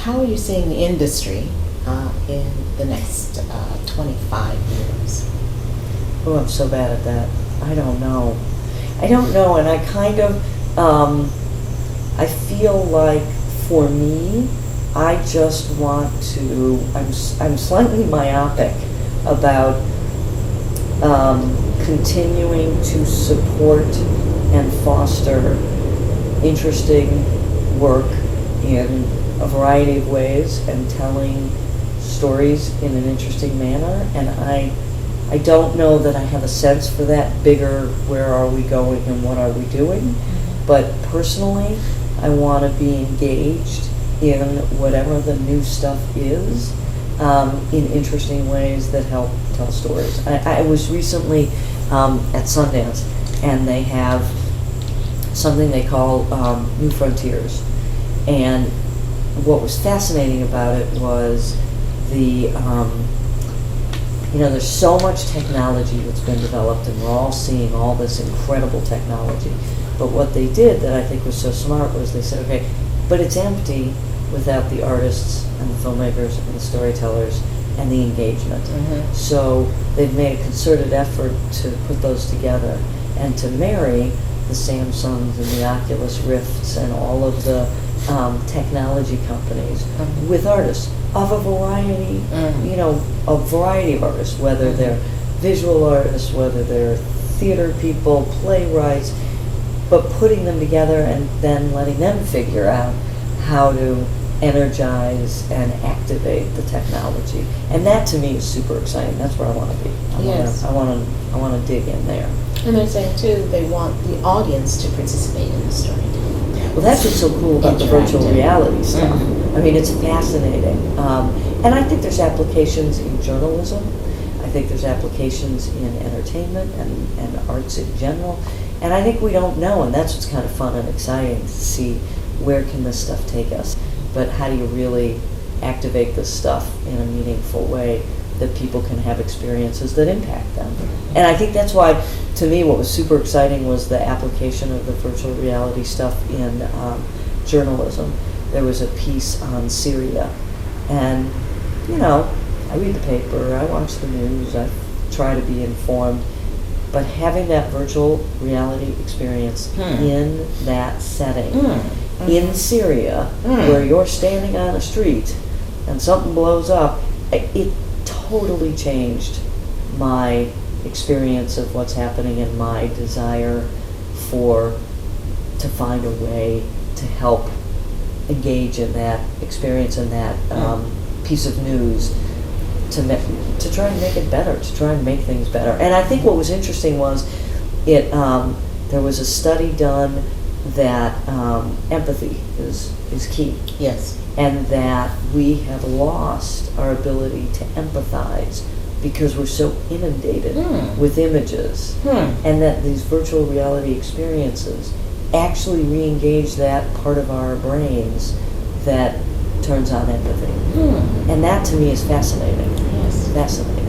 how are you seeing the industry in the next 25 years? Oh, I'm so bad at that. I don't know, and I kind of, I feel like for me, I just want to, I'm slightly myopic about continuing to support and foster interesting work in a variety of ways and telling stories in an interesting manner. And I don't know that I have a sense for that bigger, where are we going and what are we doing? But personally, I want to be engaged in whatever the new stuff is, in interesting ways that help tell stories. I was recently at Sundance, and they have something they call New Frontiers. And what was fascinating about it was the, there's so much technology that's been developed, and we're all seeing all this incredible technology. But what they did that I think was so smart was they said, okay, but it's empty without the artists and the filmmakers and the storytellers and the engagement. Mm-hmm. So they've made a concerted effort to put those together and to marry the Samsungs and the Oculus Rifts and all of the technology companies Mm-hmm. with artists of a variety, Mm-hmm. a variety of artists, whether Mm-hmm. they're visual artists, whether they're theater people, playwrights, but putting them together and then letting them figure out how to energize and activate the technology. And that to me is super exciting. That's where I want to be. Yes. I want to dig in there. And they're saying too, they want the audience to participate in the story. Well, that's what's so cool about the virtual Interactive. reality stuff. Mhm. I mean, it's fascinating. And I think there's applications in journalism. I think there's applications in entertainment and arts in general. And I think we don't know, and that's what's kind of fun and exciting to see where can this stuff take us. But how do you really activate this stuff in a meaningful way that people can have experiences that impact them? And I think that's why, to me, what was super exciting was the application of the virtual reality stuff in journalism. There was a piece on Syria, and I read the paper, I watch the news, I try to be informed, but having that virtual reality experience in that setting, in Syria, where you're standing on a street and something blows up, it totally changed my experience of what's happening and my desire to find a way to help engage in that experience and that piece of news to try and make it better, to try and make things better. And I think what was interesting was there was a study done that empathy is key. Yes. And that we have lost our ability to empathize because we're so inundated with images, and that these virtual reality experiences actually re-engage that part of our brains that turns on empathy. And that to me is fascinating. Yes. Fascinating.